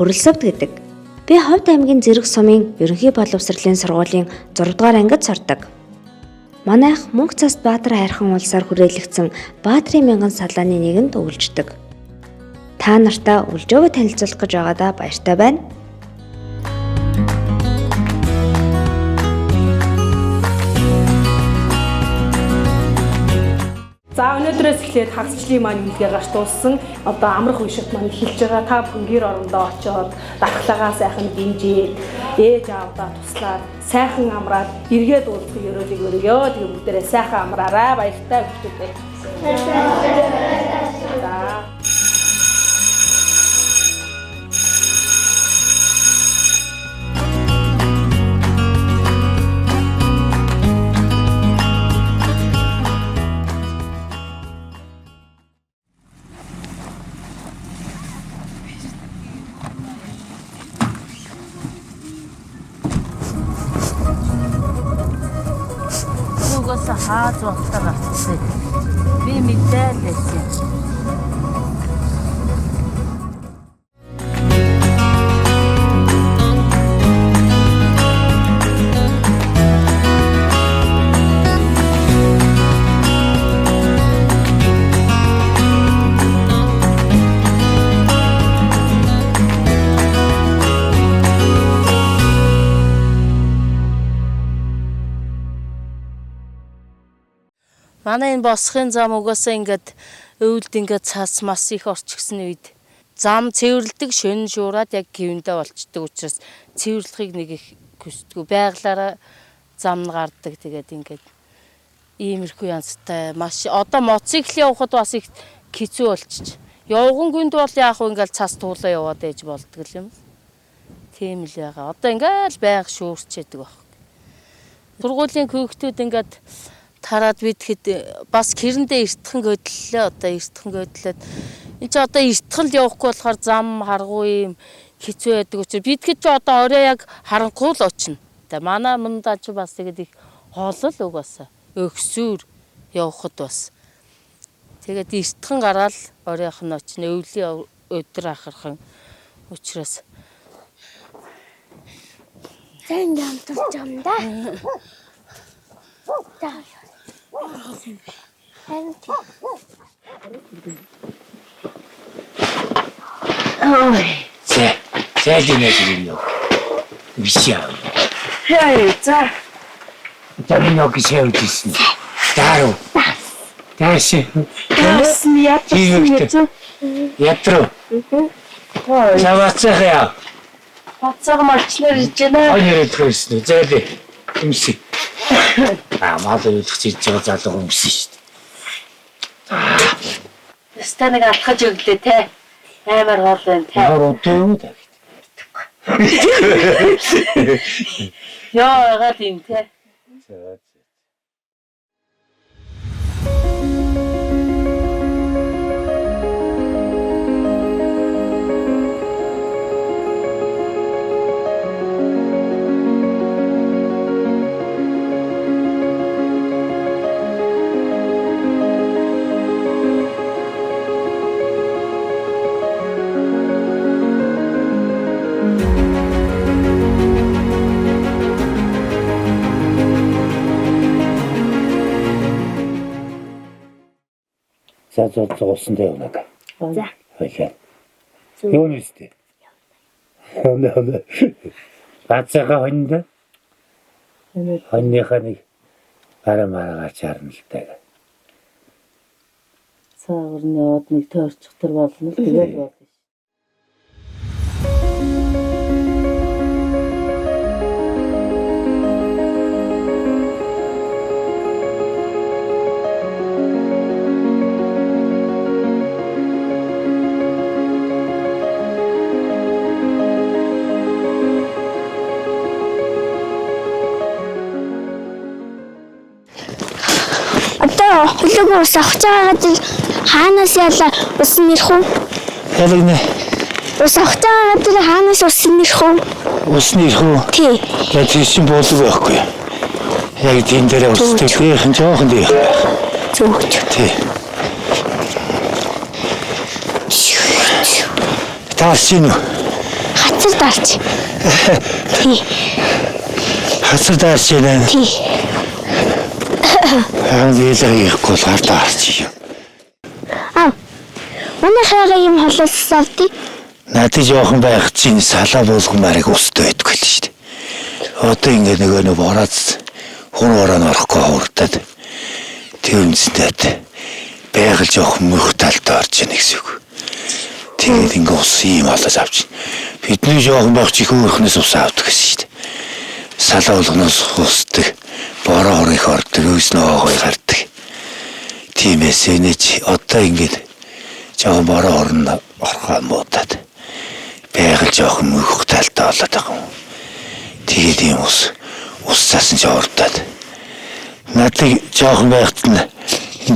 Хүрэлцэвд гэдэг. Би Ховд аймгийн Зэрэг сумын ерөнхий боловсролын сургуулийн 6 дугаар ангид сурдаг. Манайх Мөнх цаст Баатар хайрхан улсаар хүрээлэгдсэн Баатрын мянган салааны нэгэнд үйлждэг. Та нартай үлжөөгөө танилцуулах гэж байгаадаа баяртай байна. За өнөөдрөөс эхлээд хагасчлын маань үйлдгээр гарч дууссан. Одоо амрах үе шат маань эхэлж байгаа. Та бүхэн гэр орондоо очиод дархлагаа сайхан дэмжиж, ээж аавдаа туслаад, сайхан амраад эргээд уулзах ёроолыг өргөё. Тэгээ бүгдээрээ сайхан амраарай. Баяртай бүгдээ. За. Хаад зогтол авчихсан. Би мэдээд байсан. Манай энэ босхын зам угаасаа ингээд өвөлд ингээд цас мас их орчихсон үед зам цэвэрлдэг шөнө шуураад яг гівэндээ болчдөг учраас цэвэрлэхийг нэг их хүсдэггүй байглаараа зам гардаг тэгээд ингээд иймэрхүү янзтай маш одоо мотоцикл явахад бас их хэцүү болчих. Явган гүнд бол яг ингээд цас туулаа яваад ээж болдог юм. Тийм л ягаа. Одоо ингээд байг шүүрчээдэг баг. Сургуулийн хүүхдүүд ингээд тараад бидэхэд бас гэрэндээ эртхэн хөдлөлөө одоо эртхэн хөдлөөд энэ ч одоо эртхэн л явахгүй болохоор зам харгуу юм хэцүү байдаг учраас бидэхэд ч одоо орой яг харанхуй л очно. Тэгээ манай мандаа ч бас тэгээд их хоолол угаасаа өгсүр явахад бас тэгээд эртхэн гараад оройх нь очно өвлийн өдөр ахархан учраас зэн ямтарч юм да. Ой, зэдинэжинё. Висяу. Хей, за. Таминьо кисеутис. Дару. Таси. Ясны ятсан. Ятру. Завацхая. Бацаг марчлаар иж байна. Ойроо төрсөн. Зэдэ. Имси. Мал өвлөх хийж байгаа залуу хүмүүс шүү дээ. Станаг алхаж өглөө те. Амар гол байна те. Ямар удаа юм даа. Яа гал юм те. За зогссон дээ унаг. За. Хөөе. Юу нэстэй? Хөөе. Бацаага хоньд. Хоньныхаа нэг араа чарна л таа. Саагрны од нэг тойрчихтар болно л тэгээд болно. Одоо хөлөг ус авах цагаагаад хаанаас яла ус нэрх үү? Ялгнэ. Ус авах цагаагаад хаанаас ус нэрх үү? Ус нэрх үү? Тий. Яг тийм болов байхгүй. Яг тийм дээр устай хийх нь жоохон дээ. Зүгт. Тий. Таас чинь дарч. Тий. Хацар даарч байна. Тий. Хангилаа ихгүй л даарч юм. Манай хайгаа юм холоос авдий. Надад жоохон байх чинь салаа болгомарыг өстэй байдгүй л шүү дээ. Одоо ингэ нөгөө борооц хуруугаар нь орохгүй хурдаад тэр үнэстэй байгаль жоохон мөх талтай орж ийн гэсэн үг. Тэгээд ингэ ус юм олоос авч. Бидний жоохон байх чих өөрхнөөс ус авдаг гэсэн шүү дээ. Салаа болгоноос усдаг, бороо хорыг ордог, өснөө гой гардаг. Тиймээс энэч одоо ингэ жоохон бороо орно орхоо муудаад байгаль жоохон мөх талтай болоод байгаа юм. Тэгээд юм ус цаасан ч ордоод надад жоохон байхад нь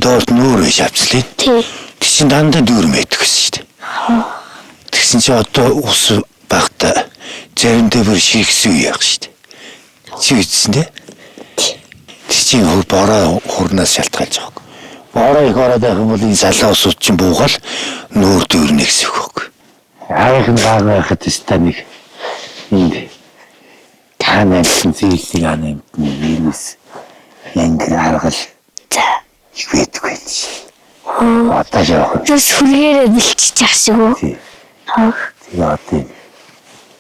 доорт нүүр биш авчлаа. Тий. Тэг чин дандаа дүүр мэддэг гэсэн шүү дээ. Тэгсэн чи одоо ус багтаа заримдаа бүр шигсэн үе яг шүү дээ. Чи үзсэн дээ? Тэг чин бороо хурнаас шалтгаалж байгаа. Бороо их ороод байх юм бол энэ салаа усууд чинь буугаал нүүр дүүрнэ гэсэн үг. Аах нь гал байхад теста нэг энд танайсан зээлсийг анамт нэгээс янгэр харгал ихвэдгүй чи. Одоо яах вэ? Зүс хүргээрээ бэлчиж ах шиг үү? Тэгээ одоо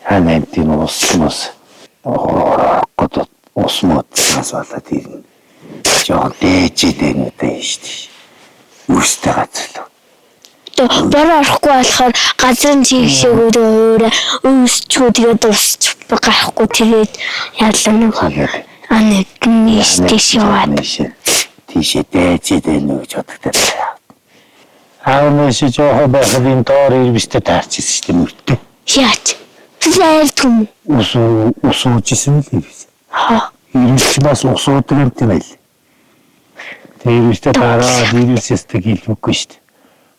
анамтын ус гот ус мод асуулаад ирнэ. Жоо дээжээд энэ дээ шүү дээ. Үстэй газар л. Бороо орохгүй болохоор газрын чигшээгүүд өөрөө өөсчгүй тэгээд усч гарахгүй тэгээд яалаа нэг нийс яваад тийшээ дээжээд энэ гэж боддог. Аавнаас жоохон байхад энэ доор ирвэстэй таарч ирсэн шүү дээ мөртөө. Яач? Зайлтгүй. Ус уужсэн л ирвэс. Ирвэс бас ус уудаг юм байл. Тэгээд ирвэстэй таараад ирвэсэстэй гэлвэхгүй шүү дээ.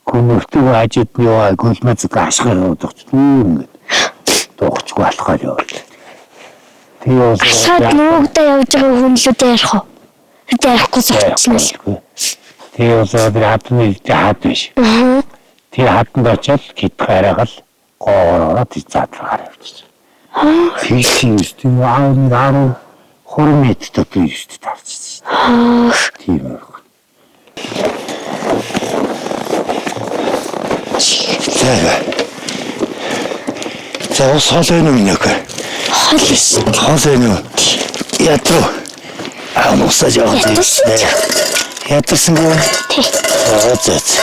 Күнөртөө хажууд нь яваа гөлмөц гашгаар удагч ингээд дуучгүй болохоо яваад. Тэгээ сад нүгдээ явж байгаа хүнлүүд ярих уу? Ярихгүй зогцсон л. Тэгээ одоо хатны хаад биш. Тэгээ хатанд очиод хит гараагаал гоороод цаадраар явчих. Фишинг тийм аавны 10 метртэй биш таарч. Тийм үү. За ус хол энэ минь яг. Хол энэ. Ятруу. Усаж яваад байна. Ятарсан гоо. Заац.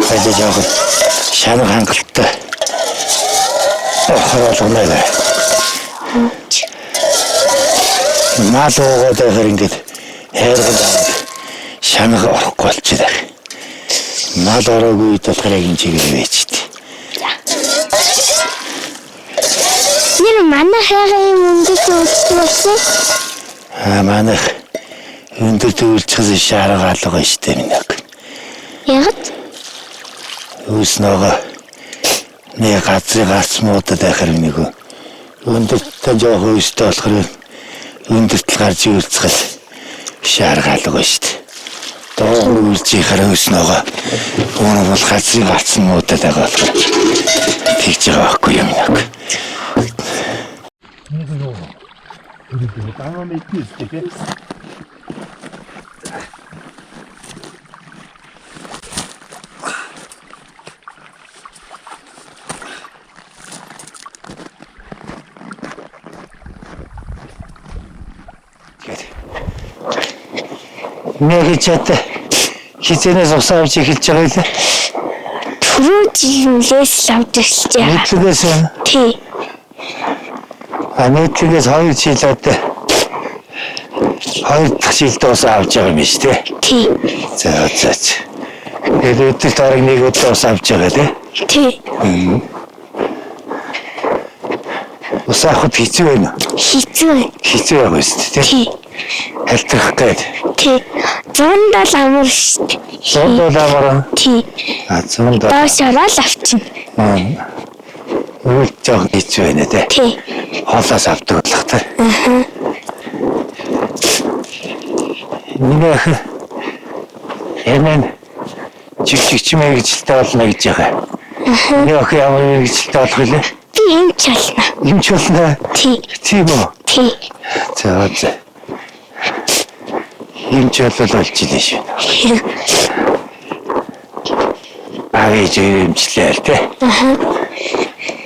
Хайда яг шанаа хангалттай. Хоолойноо. Мал уугаад байхаар ингээд хайргал шанаа орохгүй болчихлоо. Мал ороогүй болохоор энэ чигээр байчихдээ. Нэр манай хайгаа юм өндөд үлдсэн болсон. Манайх өндөд үлдчихсэн шааргаалга штэ минь яг. Яг Үснөөгөө нэг газрын гарцмуудад ахаар нэг өндөртөө жоохон өстэй болохоор өндөртөл гарч үлдсгэл шааргаалга штэ. Доор үлжихэр өснөөгөө уун бол газрын гарцмуудад байгаа болохоор тэгж байгаа байхгүй юм яг. Тамаа мэднэ тийм. Нэг чат хизэнээс ус авч эхэлж байгаа лээ. түрүү жилээс л авч эхэлж байгаа. Нийтлэгээс Тий. нийтлэгээс 2 жилээд 2 дахь жилд ус авч байгаа юм биш үү? Тий. За. Тэгээд өдөрт орог нэг удаа ус авч байгаа тий? Тий. Ус авахд хэцүү байна. Хэцүү байгаа шүү дээ тий? Хальтрах гээд. Тий. 170 амар шүү дээ. 170 амар. Тий. 170. Доош ороод авчин. Үйл жоох хэцүү байна тий? Тий. Хоолоос авдаг болох тий? Нэг эмэн чигчмээ гिचэлтэй болно гэж байгаа. Яг ямар мэрэгчлээ болох вэ? Би эмч болно. Эмч болно. Тийм үү? Тий. За. Эмч болж илээ шүү. Ээж эмчлээ л дээ.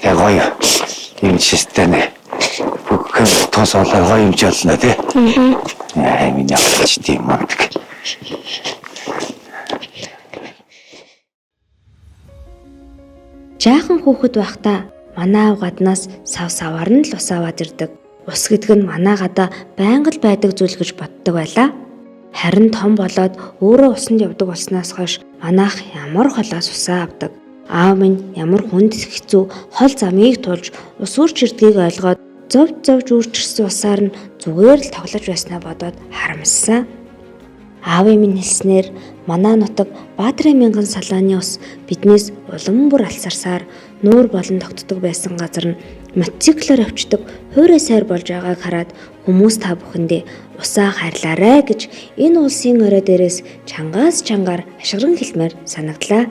Яг гоё эмчтэй нэ. Бүгд тос олоо гоё эмч болно тий. Миний авч тийм мантаг. Жаахан хүүхэд байхдаа манай аав гаднаас савар нь л ус аваад ирдэг. Ус гэдэг нь манай гадаа байнга л байдаг зүйл гэж боддог байлаа. Харин том болоод өөрөө усанд явдаг болсноос хойш манайх ямар холоос усаа авдаг. Аав минь ямар хүнд хэцүү хол замыг тулж ус үрч ирдгийг ойлгоод зовж үрчирсэн усаар нь зүгээр л тоглож байснаа бодоод харамссан. Аавын минь хэлснээр манай нутаг Баатрин мянган салааны ус биднээс улам бүр алсарсаар нуур болон тогтдог байсан газар нь мотоциклээр авчдаг хуурай сайр болж байгааг хараад хүмүүс та бүхэндээ усаа хайрлаарай гэж энэ улсын орой дээрээс чангаар ашигран хэлмээр санагдлаа.